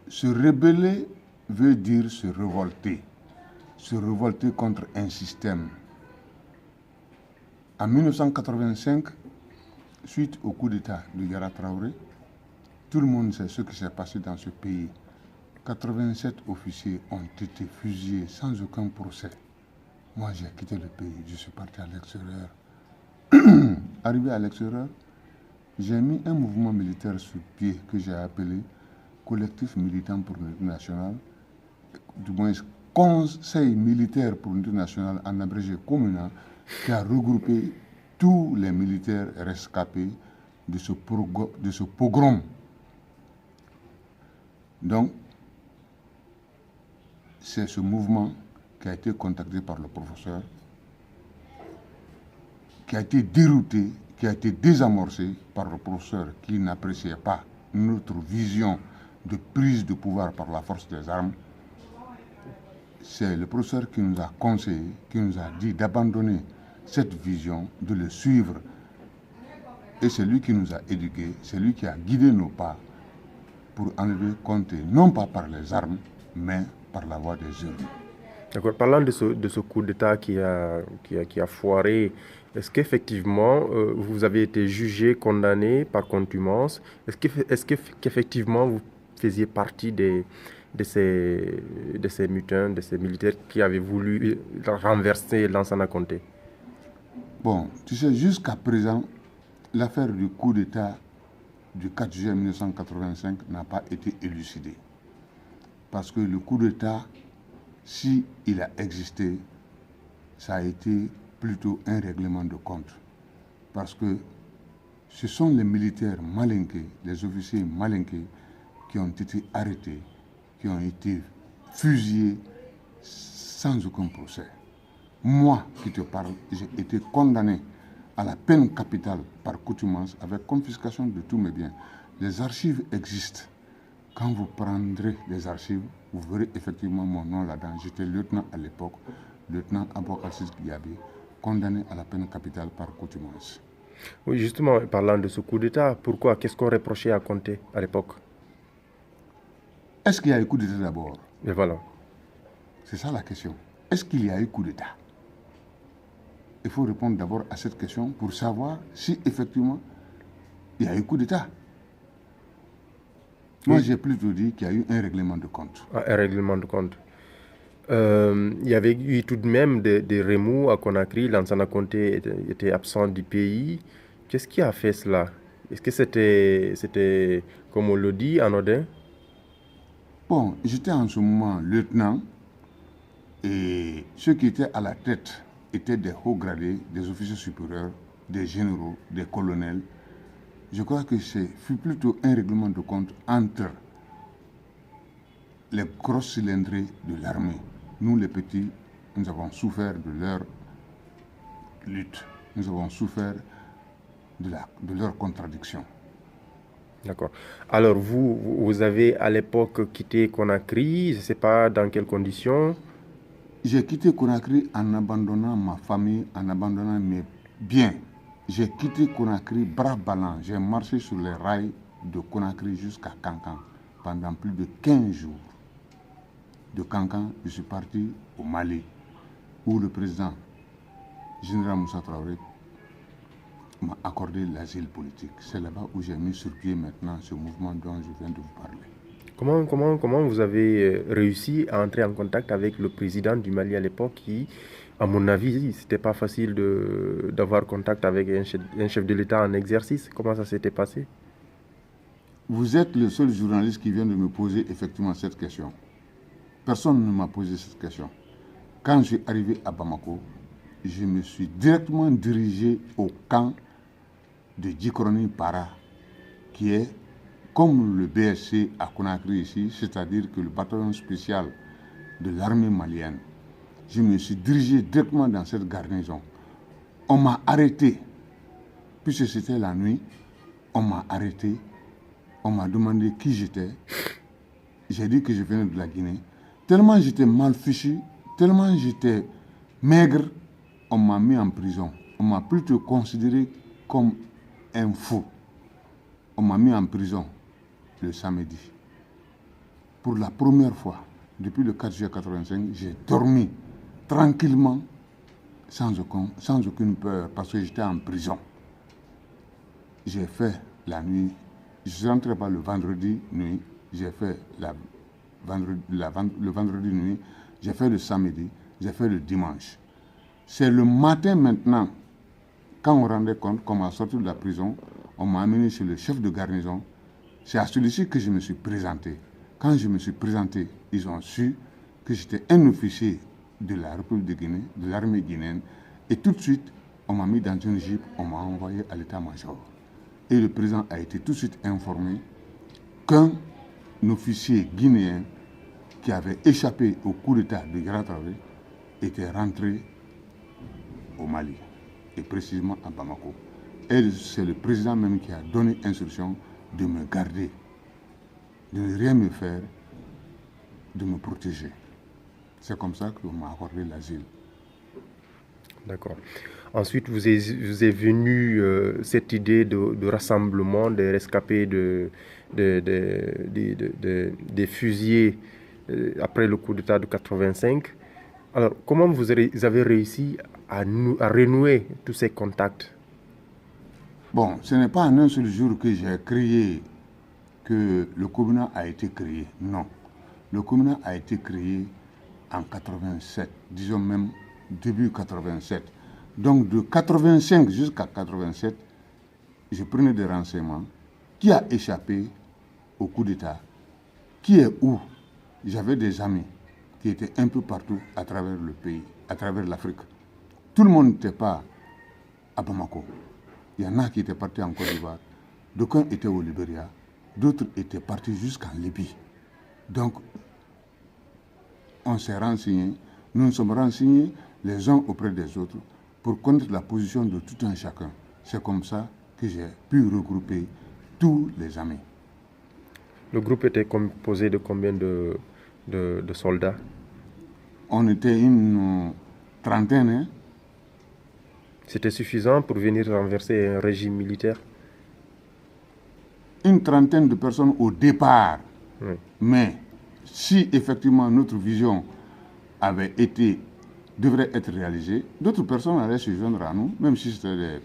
Se rebeller veut dire se révolter contre un système. En 1985, suite au coup d'État de Yara Traoré, tout le monde sait ce qui s'est passé dans ce pays. 87 officiers ont été fusillés sans aucun procès. Moi, j'ai quitté le pays, je suis parti à l'extérieur. Arrivé à l'extérieur, j'ai mis un mouvement militaire sur pied que j'ai appelé Collectif militant pour l'unité nationale, du moins Conseil militaire pour l'unité nationale en abrégé communal, qui a regroupé tous les militaires rescapés de ce pogrom. Donc, c'est ce mouvement qui a été contacté par le professeur, qui a été dérouté, qui a été désamorcé par le professeur qui n'appréciait pas notre vision de prise de pouvoir par la force des armes. C'est le professeur qui nous a conseillé, qui nous a dit d'abandonner cette vision, de le suivre. Et c'est lui qui nous a éduqués, c'est lui qui a guidé nos pas pour enlever Conté, non pas par les armes, mais par la voie des urnes. D'accord. Parlant de ce coup d'État qui a foiré, est-ce qu'effectivement vous avez été jugé, condamné par contumace? Est-ce qu'effectivement vous faisiez partie de ces mutins, de ces militaires qui avaient voulu renverser Lansana Conté? Bon, tu sais, jusqu'à présent, l'affaire du coup d'État du 4 juillet 1985 n'a pas été élucidée. Parce que le coup d'État, si il a existé, ça a été plutôt un règlement de compte. Parce que ce sont les militaires malinqués, les officiers malinqués qui ont été arrêtés, qui ont été fusillés sans aucun procès. Moi qui te parle, j'ai été condamné à la peine capitale par contumace avec confiscation de tous mes biens. Les archives existent. Quand vous prendrez les archives, vous verrez effectivement mon nom là-dedans. J'étais lieutenant à l'époque, lieutenant Abouakassis Guiabi, condamné à la peine capitale par contumace. Oui, justement, parlant de ce coup d'État, pourquoi? Qu'est-ce qu'on reprochait à Conté à l'époque? Est-ce qu'il y a eu coup d'État d'abord? Et voilà. C'est ça la question. Est-ce qu'il y a eu coup d'État? Il faut répondre d'abord à cette question pour savoir si effectivement il y a eu coup d'État. Moi, j'ai plutôt dit qu'il y a eu un règlement de compte. Ah, un règlement de compte. Il y avait eu tout de même des remous à Conakry. Lansana Conté était absent du pays. Qu'est-ce qui a fait cela? Est-ce que c'était, comme on le dit, anodin? Bon, j'étais en ce moment lieutenant et ceux qui étaient à la tête étaient des hauts gradés, des officiers supérieurs, des généraux, des colonels. Je crois que ce fut plutôt un règlement de compte entre les grosses cylindrées de l'armée. Nous, les petits, nous avons souffert de leur lutte. Nous avons souffert de leur contradiction. D'accord. Alors, vous avez à l'époque quitté Conakry, je ne sais pas dans quelles conditions. J'ai quitté Conakry en abandonnant ma famille, en abandonnant mes biens. J'ai quitté Conakry bras ballants. J'ai marché sur les rails de Conakry jusqu'à Kankan pendant plus de 15 jours. De Kankan, je suis parti au Mali, où le président général Moussa Traoré m'a accordé l'asile politique. C'est là-bas où j'ai mis sur pied maintenant ce mouvement dont je viens de vous parler. Comment vous avez réussi à entrer en contact avec le président du Mali à l'époque qui, à mon avis, c'était pas facile d'avoir contact avec un chef de l'État en exercice? Comment ça s'était passé? Vous êtes le seul journaliste qui vient de me poser effectivement cette question. Personne ne m'a posé cette question. Quand je suis arrivé à Bamako, je me suis directement dirigé au camp de Djikroni Para, qui est comme le BSC à Conakry ici, c'est-à-dire que le bataillon spécial de l'armée malienne. Je me suis dirigé directement dans cette garnison. On m'a arrêté, puisque c'était la nuit, on m'a arrêté, on m'a demandé qui j'étais. J'ai dit que je venais de la Guinée. Tellement j'étais mal fichu, tellement j'étais maigre, on m'a mis en prison. On m'a plutôt considéré comme un fou. On m'a mis en prison le samedi. pour la première fois, depuis le 4 juillet 85, j'ai dormi tranquillement, sans aucune peur, parce que j'étais en prison. J'ai fait la nuit, je suis rentré pas le vendredi nuit, j'ai fait le vendredi nuit, j'ai fait le samedi, j'ai fait le dimanche. C'est le matin maintenant, quand on rendait compte qu'on m'a sorti de la prison, on m'a amené chez le chef de garnison. C'est à celui-ci que je me suis présenté. Quand je me suis présenté, ils ont su que j'étais un officier de la République de Guinée, de l'armée guinéenne. Et tout de suite, on m'a mis dans une jeep, on m'a envoyé à l'état-major. Et le président a été tout de suite informé qu'un officier guinéen qui avait échappé au coup d'État de Yaya Traoré était rentré au Mali, et précisément à Bamako. Et c'est le président même qui a donné instruction de me garder, de ne rien me faire, de me protéger. C'est comme ça qu'on m'a accordé l'asile. D'accord. Ensuite, vous est venue cette idée de rassemblement des rescapés des fusillés après le coup d'État de 85. Alors, comment vous avez réussi à renouer tous ces contacts? Bon, ce n'est pas en un seul jour que j'ai crié que le Comuna a été créé. Non. Le Comuna a été créé en 87, disons même début 87. Donc de 85 jusqu'à 87, je prenais des renseignements. Qui a échappé au coup d'État? Qui est où? J'avais des amis qui étaient un peu partout à travers le pays, à travers l'Afrique. Tout le monde n'était pas à Bamako. Il y en a qui étaient partis en Côte d'Ivoire. D'aucuns étaient au Libéria. D'autres étaient partis jusqu'en Libye. Donc, on s'est renseignés. Nous nous sommes renseignés les uns auprès des autres pour connaître la position de tout un chacun. C'est comme ça que j'ai pu regrouper tous les amis. Le groupe était composé de combien de soldats? On était une trentaine. Hein? C'était suffisant pour venir renverser un régime militaire? Une trentaine de personnes au départ. Oui. Mais si effectivement notre vision devrait être réalisée, d'autres personnes allaient se joindre à nous, même si c'était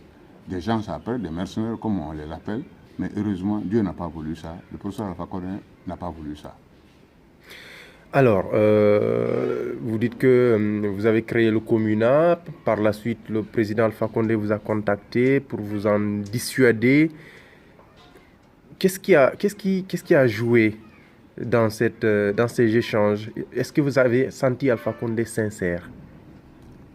des gens après, des mercenaires comme on les appelle. Mais heureusement, Dieu n'a pas voulu ça. Le professeur Alpha Condé n'a pas voulu ça. Alors, vous dites que vous avez créé le Comuna. Par la suite, le président Alpha Condé vous a contacté pour vous en dissuader. Qu'est-ce qui a joué dans ces échanges? Est-ce que vous avez senti Alpha Condé sincère?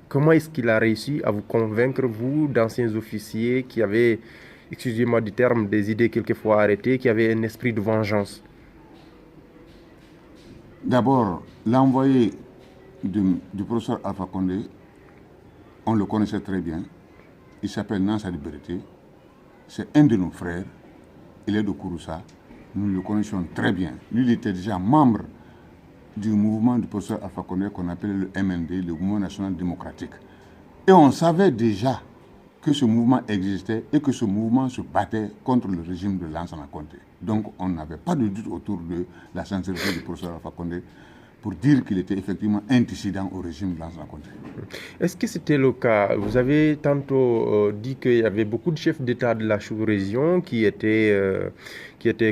Comment est-ce qu'il a réussi à vous convaincre, vous, d'anciens officiers qui avaient, excusez-moi du terme, des idées quelquefois arrêtées, qui avaient un esprit de vengeance? D'abord, l'envoyé du professeur Alpha Condé, on le connaissait très bien. Il s'appelle Nansa Liberté. C'est un de nos frères. Il est de Kouroussa. Nous le connaissions très bien. Lui, il était déjà membre du mouvement du professeur Alpha Condé qu'on appelait le MND, le Mouvement National Démocratique. Et on savait déjà que ce mouvement existait et que ce mouvement se battait contre le régime de Lansana Conté. Donc on n'avait pas de doute autour de la sincérité du professeur Alpha Condé pour dire qu'il était effectivement un dissident au régime de Lansana Conté. Est-ce que c'était le cas? Vous avez tantôt dit qu'il y avait beaucoup de chefs d'État de la sous-région qui étaient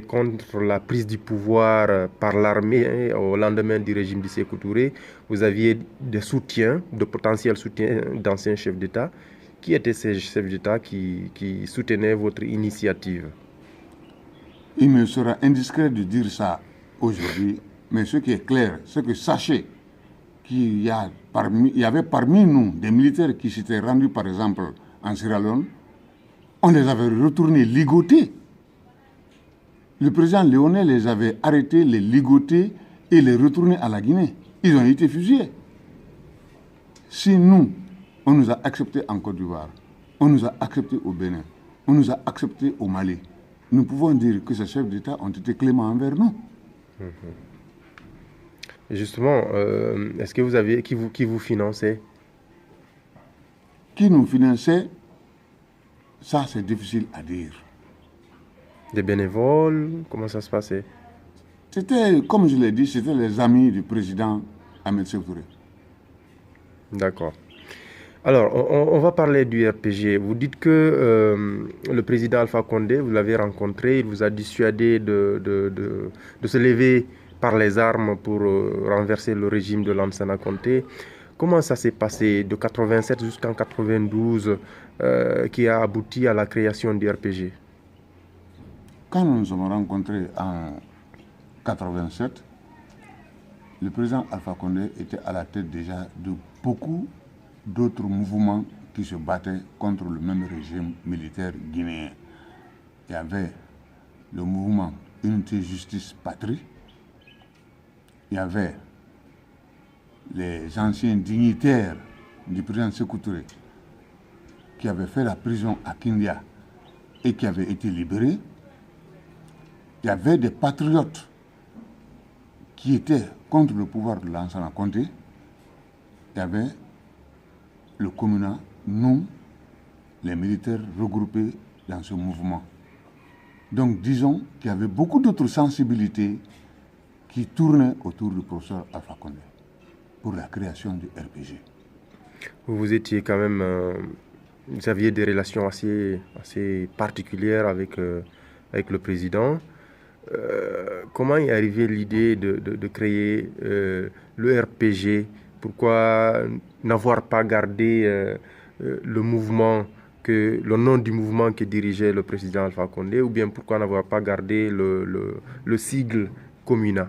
contre la prise du pouvoir par l'armée au lendemain du régime de Sékou Touré. Vous aviez des soutiens, de potentiels soutiens d'anciens chefs d'État. Qui étaient ces chefs d'État qui soutenaient votre initiative? Il me sera indiscret de dire ça aujourd'hui, mais ce qui est clair, c'est que sachez qu'il y avait parmi nous des militaires qui s'étaient rendus, par exemple, en Sierra Leone. On les avait retournés ligotés. Le président Léonet les avait arrêtés, les ligotés et les retournés à la Guinée. Ils ont été fusillés. Si nous, on nous a acceptés en Côte d'Ivoire, on nous a acceptés au Bénin, on nous a acceptés au Mali, nous pouvons dire que ces chefs d'État ont été cléments envers nous. Justement, est-ce que vous aviez qui vous finançait? Qui nous finançait? Ça, c'est difficile à dire. Des bénévoles? Comment ça se passait? C'était, comme je l'ai dit, c'était les amis du président Ahmed Sékou Touré. D'accord. Alors, on va parler du RPG. Vous dites que le président Alpha Condé, vous l'avez rencontré, il vous a dissuadé de se lever par les armes pour renverser le régime de Lansana Conté. Comment ça s'est passé de 87 jusqu'en 92 qui a abouti à la création du RPG? Quand nous nous sommes rencontrés en 87, le président Alpha Condé était à la tête déjà de beaucoup d'autres mouvements qui se battaient contre le même régime militaire guinéen. Il y avait le mouvement Unité Justice Patrie, il y avait les anciens dignitaires du président Sékou Touré qui avaient fait la prison à Kindia et qui avaient été libérés. Il y avait des patriotes qui étaient contre le pouvoir de Lansana Conté. Il y avait le Comuna, nous, les militaires regroupés dans ce mouvement. Donc disons qu'il y avait beaucoup d'autres sensibilités qui tournaient autour du professeur Alpha Condé pour la création du RPG. Vous étiez quand même, vous aviez des relations assez particulières avec le président. Comment est arrivée l'idée de créer le RPG? Pourquoi n'avoir pas gardé le nom du mouvement que dirigeait le président Alpha Condé, ou bien pourquoi n'avoir pas gardé le sigle Comuna?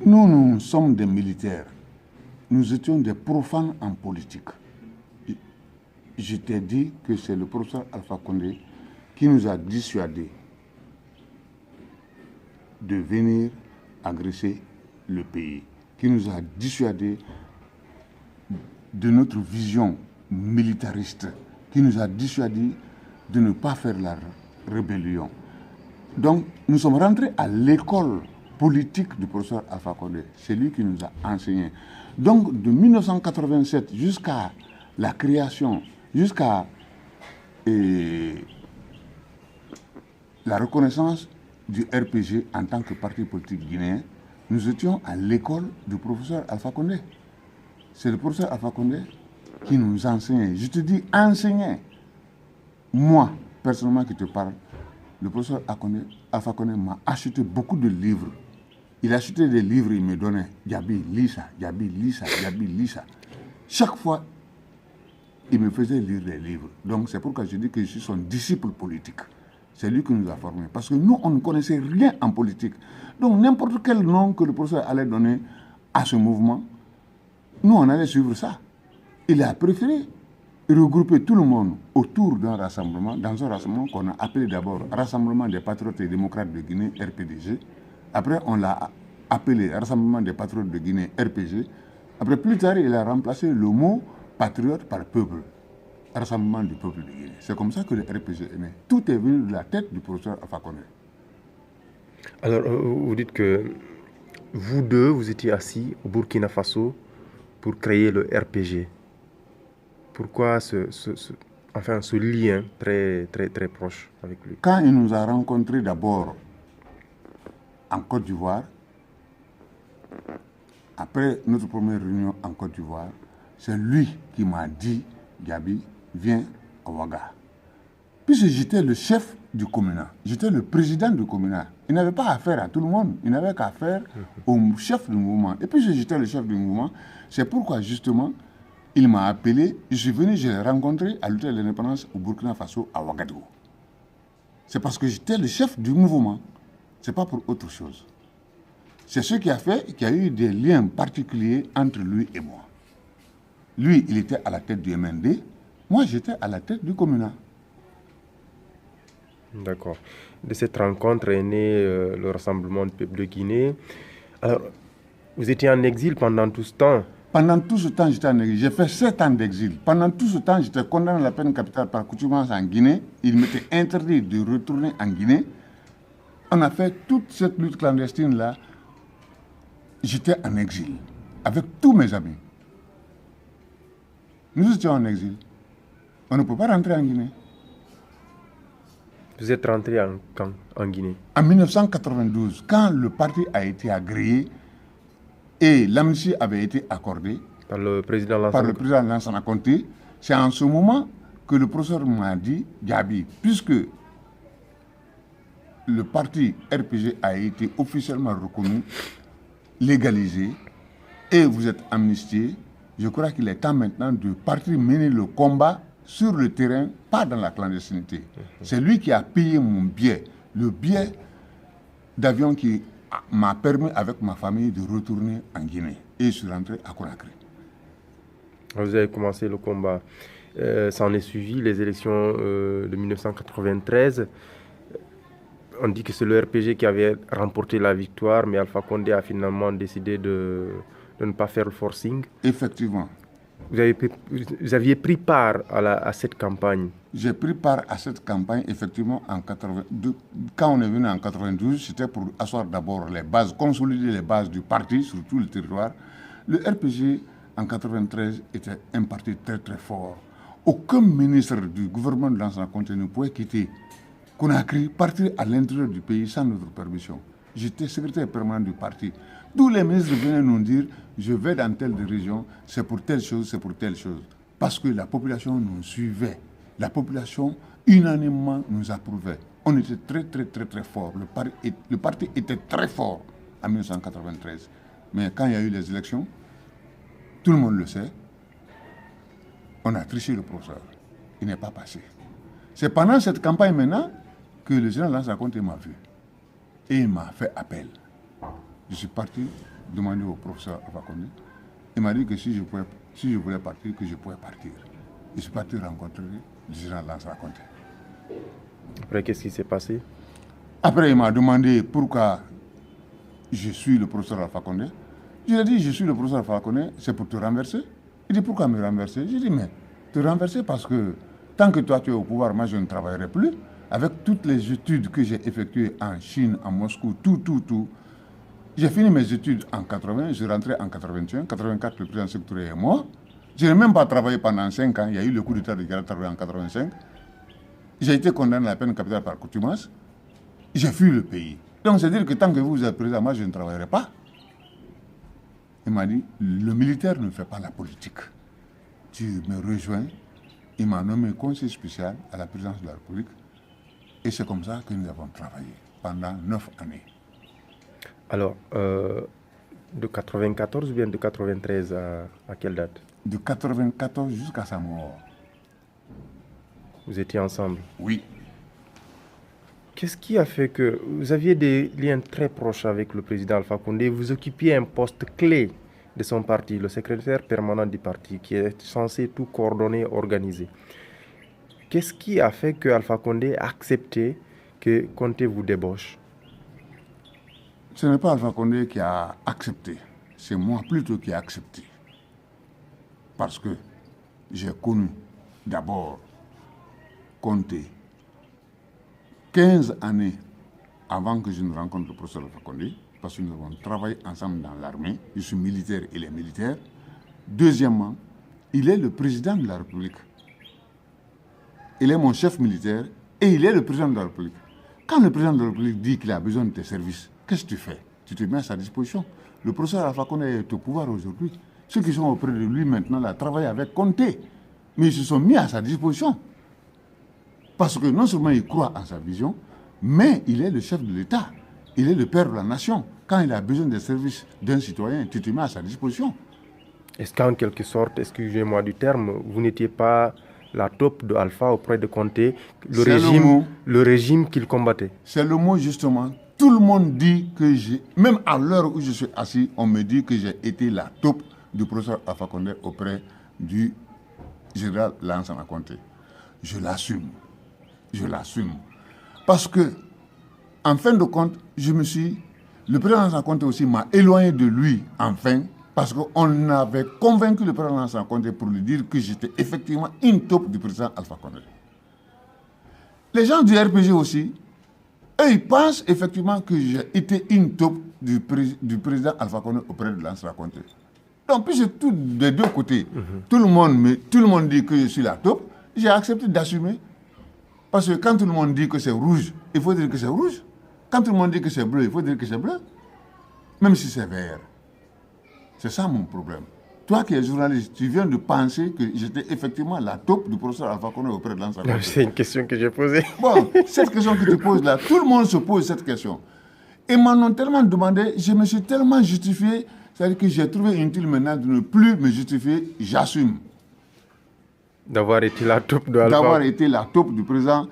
Nous sommes des militaires. Nous étions des profanes en politique. Je t'ai dit que c'est le professeur Alpha Condé qui nous a dissuadés de venir agresser le pays, qui nous a dissuadés de notre vision militariste, qui nous a dissuadés de ne pas faire la rébellion. Donc, nous sommes rentrés à l'école politique du professeur Alpha Condé. C'est lui qui nous a enseigné. Donc, de 1987 jusqu'à la création, jusqu'à la reconnaissance du RPG en tant que parti politique guinéen, nous étions à l'école du professeur Alpha Condé. C'est le professeur Alpha Condé qui nous enseignait. Je te dis enseignait. Moi, personnellement qui te parle, le professeur Alpha Condé m'a acheté beaucoup de livres. Il achetait des livres, il me donnait. Yabi, lis ça, Yabi, lis ça, Yabi, lis ça. Chaque fois, il me faisait lire des livres. Donc c'est pourquoi je dis que je suis son disciple politique. C'est lui qui nous a formés. Parce que nous, on ne connaissait rien en politique. Donc n'importe quel nom que le professeur allait donner à ce mouvement, nous, on allait suivre ça. Il a préféré regrouper tout le monde autour d'un rassemblement, dans un rassemblement qu'on a appelé d'abord Rassemblement des Patriotes et Démocrates de Guinée, RPDG. Après, on l'a appelé Rassemblement des Patriotes de Guinée, RPG. Après, plus tard, il a remplacé le mot patriote par peuple. Rassemblement du peuple de Guinée. C'est comme ça que le RPG est né. Tout est venu de la tête du professeur Alpha Condé. Alors, vous dites que vous deux, vous étiez assis au Burkina Faso pour créer le RPG. Pourquoi ce lien très, très, très proche avec lui? Quand il nous a rencontrés d'abord en Côte d'Ivoire, après notre première réunion en Côte d'Ivoire, c'est lui qui m'a dit, Gabi, viens à Ouaga. Puisque j'étais le chef du Comuna, j'étais le président du Comuna. Il n'avait pas affaire à tout le monde, il n'avait qu'à faire au chef du mouvement. Et puisque j'étais le chef du mouvement, c'est pourquoi justement, il m'a appelé, je suis venu, je l'ai rencontré à l'hôtel de l'indépendance au Burkina Faso, à Ouagadougou. C'est parce que j'étais le chef du mouvement, c'est pas pour autre chose. C'est ce qui a fait qu'il y a eu des liens particuliers entre lui et moi. Lui, il était à la tête du MND, moi j'étais à la tête du Comuna. D'accord. De cette rencontre est né le Rassemblement du peuple de Guinée. Alors, vous étiez en exil pendant tout ce temps. Pendant tout ce temps, j'étais en exil. J'ai fait 7 ans d'exil. Pendant tout ce temps, j'étais condamné à la peine capitale par contumace en Guinée. Il m'était interdit de retourner en Guinée. On a fait toute cette lutte clandestine-là. J'étais en exil, avec tous mes amis. Nous étions en exil. On ne peut pas rentrer en Guinée. Vous êtes rentré en Guinée? En 1992, quand le parti a été agréé et l'amnistie avait été accordée Par le président Lansana Conté, c'est en ce moment que le professeur m'a dit, Gabi, puisque le parti RPG a été officiellement reconnu, légalisé, et vous êtes amnistié, je crois qu'il est temps maintenant de partir mener le combat sur le terrain, pas dans la clandestinité. C'est lui qui a payé mon billet, le billet d'avion qui m'a permis avec ma famille de retourner en Guinée. Et je suis rentré à Conakry. Vous avez commencé le combat. Ça en est suivi, les élections de 1993. On dit que c'est le RPG qui avait remporté la victoire, mais Alpha Condé a finalement décidé de ne pas faire le forcing. Effectivement. Vous aviez pris part à cette campagne. J'ai pris part à cette campagne, effectivement, en 82. Quand on est venu en 92, c'était pour asseoir d'abord les bases, consolider les bases du parti sur tout le territoire. Le RPG, en 93, était un parti très très fort. Aucun ministre du gouvernement de Lansana Conté ne pouvait quitter Conakry, partir à l'intérieur du pays sans notre permission. J'étais secrétaire permanent du parti. Tous les ministres venaient nous dire, je vais dans telle région, c'est pour telle chose, c'est pour telle chose. Parce que la population nous suivait. La population, unanimement, nous approuvait. On était très, très, très, très fort. Le parti était très fort en 1993. Mais quand il y a eu les élections, tout le monde le sait, on a triché le professeur. Il n'est pas passé. C'est pendant cette campagne maintenant que le général Lansana Conté m'a vu. Et il m'a fait appel. Je suis parti demander au professeur Alpha Condé. Il m'a dit que si je voulais partir, que je pouvais partir. Je suis parti rencontrer le général Lansana Conté. Après, qu'est-ce qui s'est passé? Après, il m'a demandé pourquoi je suis le professeur Alpha Condé. Je lui ai dit, je suis le professeur Alpha Condé, c'est pour te renverser. Il dit, pourquoi me renverser? J'ai dit, mais te renverser parce que tant que toi tu es au pouvoir, moi je ne travaillerai plus. Avec toutes les études que j'ai effectuées en Chine, en Moscou, tout. J'ai fini mes études en 80, je suis rentré en 81, 84, le président Sékou Touré est mort. Je n'ai même pas travaillé pendant 5 ans, il y a eu le coup d'état de Guelta en 85. J'ai été condamné à la peine capitale par contumace. J'ai fui le pays. Donc c'est dire que tant que vous êtes président, moi je ne travaillerai pas. Il m'a dit, le militaire ne fait pas la politique. Tu me rejoins. Il m'a nommé conseiller spécial à la présidence de la République. Et c'est comme ça que nous avons travaillé pendant 9 années. Alors, de 94 ou bien de 93 à quelle date? De 94 jusqu'à sa mort. Vous étiez ensemble? Oui. Qu'est-ce qui a fait que vous aviez des liens très proches avec le président Alpha Condé? Vous occupiez un poste clé de son parti, le secrétaire permanent du parti, qui est censé tout coordonner, organiser. Qu'est-ce qui a fait que Alpha Condé a accepté que Conté vous débauche? Ce n'est pas Alpha Condé qui a accepté, c'est moi plutôt qui ai accepté. Parce que j'ai connu d'abord Conté 15 années avant que je ne rencontre le professeur Alpha Condé, parce que nous avons travaillé ensemble dans l'armée. Je suis militaire, il est militaire. Deuxièmement, il est le président de la République. Il est mon chef militaire et il est le président de la République. Quand le président de la République dit qu'il a besoin de tes services, qu'est-ce que tu fais? Tu te mets à sa disposition. Le professeur Alpha Condé est au pouvoir aujourd'hui. Ceux qui sont auprès de lui maintenant là, travaillent avec Conté. Mais ils se sont mis à sa disposition. Parce que non seulement il croit en sa vision, mais il est le chef de l'État. Il est le père de la nation. Quand il a besoin des services d'un citoyen, tu te mets à sa disposition. Est-ce qu'en quelque sorte, excusez-moi du terme, vous n'étiez pas la taupe de Alpha auprès de Conté, le régime qu'il combattait? C'est le mot justement. Tout le monde dit que même à l'heure où je suis assis, on me dit que j'ai été la taupe du professeur Alpha Condé auprès du général Lansana Conté. Je l'assume. Je l'assume. Parce que, en fin de compte, le président Lansana Conté aussi m'a éloigné de lui, enfin, parce qu'on avait convaincu le président Lansana Conté pour lui dire que j'étais effectivement une taupe du président Alpha Condé. Les gens du RPG aussi, eux, ils pensent effectivement que j'ai été une taupe du président Alpha Condé auprès de Lansana Conté. Donc, puis c'est tout des deux côtés. Tout le monde dit que je suis la taupe. J'ai accepté d'assumer. Parce que quand tout le monde dit que c'est rouge, il faut dire que c'est rouge. Quand tout le monde dit que c'est bleu, il faut dire que c'est bleu. Même si c'est vert. C'est ça mon problème. Toi qui es journaliste, tu viens de penser que j'étais effectivement la taupe du professeur Alpha Condé auprès de l'Ansara Conté. C'est une question que j'ai posée. Bon, cette question que tu poses là, tout le monde se pose cette question. Et m'en ont tellement demandé, je me suis tellement justifié, c'est-à-dire que j'ai trouvé inutile maintenant de ne plus me justifier, j'assume. D'avoir été la taupe de Alpha. D'avoir été la taupe du président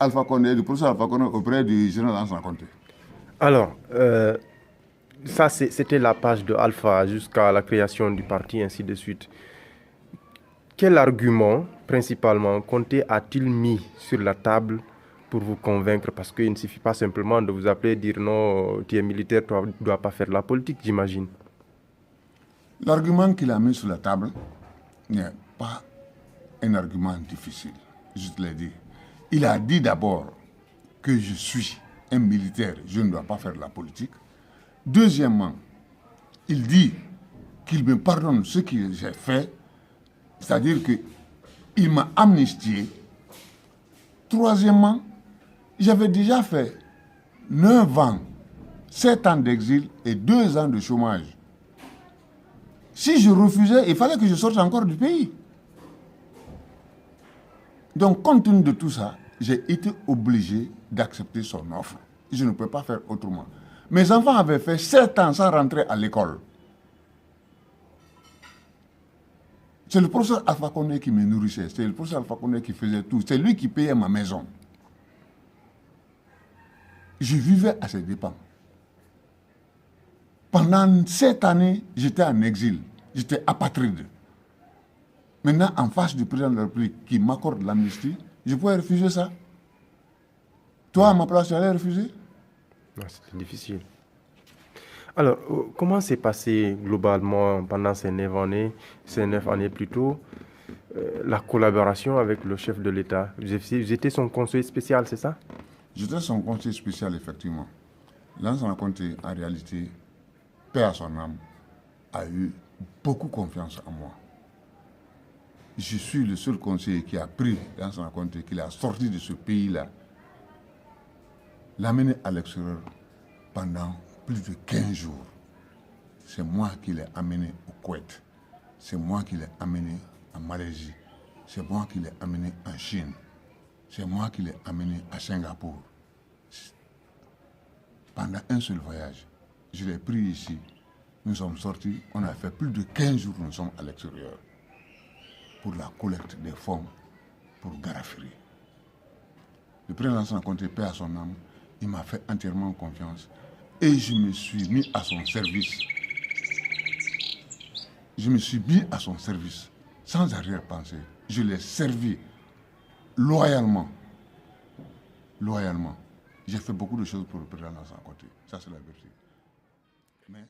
Alpha Condé, du professeur Alpha Condé auprès du général Ansara Conté. Alors, ça c'était la page de Alpha jusqu'à la création du parti, ainsi de suite. Quel argument, principalement, Conté a-t-il mis sur la table pour vous convaincre? Parce qu'il ne suffit pas simplement de vous appeler et dire non, tu es militaire, tu ne dois pas faire de la politique, j'imagine. L'argument qu'il a mis sur la table n'est pas un argument difficile, je te l'ai dit. Il a dit d'abord que je suis un militaire, je ne dois pas faire de la politique. Deuxièmement, il dit qu'il me pardonne ce que j'ai fait, c'est-à-dire qu'il m'a amnistié. Troisièmement, j'avais déjà fait 9 ans, 7 ans d'exil et 2 ans de chômage. Si je refusais, il fallait que je sorte encore du pays. Donc, compte tenu de tout ça, j'ai été obligé d'accepter son offre. Je ne peux pas faire autrement. Mes enfants avaient fait 7 ans sans rentrer à l'école. C'est le professeur Alpha Condé qui me nourrissait. C'est le professeur Alpha Condé qui faisait tout. C'est lui qui payait ma maison. Je vivais à ses dépens. Pendant 7 années, j'étais en exil. J'étais apatride. Maintenant, en face du président de la République qui m'accorde l'amnistie, je pouvais refuser ça. Toi, à ma place, tu allais refuser? Non, c'était difficile. Alors, comment s'est passé globalement pendant ces 9 années plutôt, la collaboration avec le chef de l'État? Vous étiez son conseiller spécial, c'est ça? J'étais son conseiller spécial, effectivement. L'Ansara Conté, en réalité, paix à son âme, a eu beaucoup confiance en moi. Je suis le seul conseiller qui a pris l'Ansara Conté, qui l'a sorti de ce pays-là, l'a mené à l'extérieur pendant plus de 15 jours. C'est moi qui l'ai amené au Koweït. C'est moi qui l'ai amené en Malaisie. C'est moi qui l'ai amené en Chine. C'est moi qui l'ai amené à Singapour. Pendant un seul voyage, je l'ai pris ici. Nous sommes sortis, on a fait plus de 15 jours, nous sommes à l'extérieur pour la collecte des fonds pour Garafiri. Le président Lansana Conté, paix à son âme, il m'a fait entièrement confiance et je me suis mis à son service. Je me suis mis à son service sans arrière-pensée. Je l'ai servi loyalement. Loyalement. J'ai fait beaucoup de choses pour le président Lansana Conté. Ça, c'est la vérité. Mais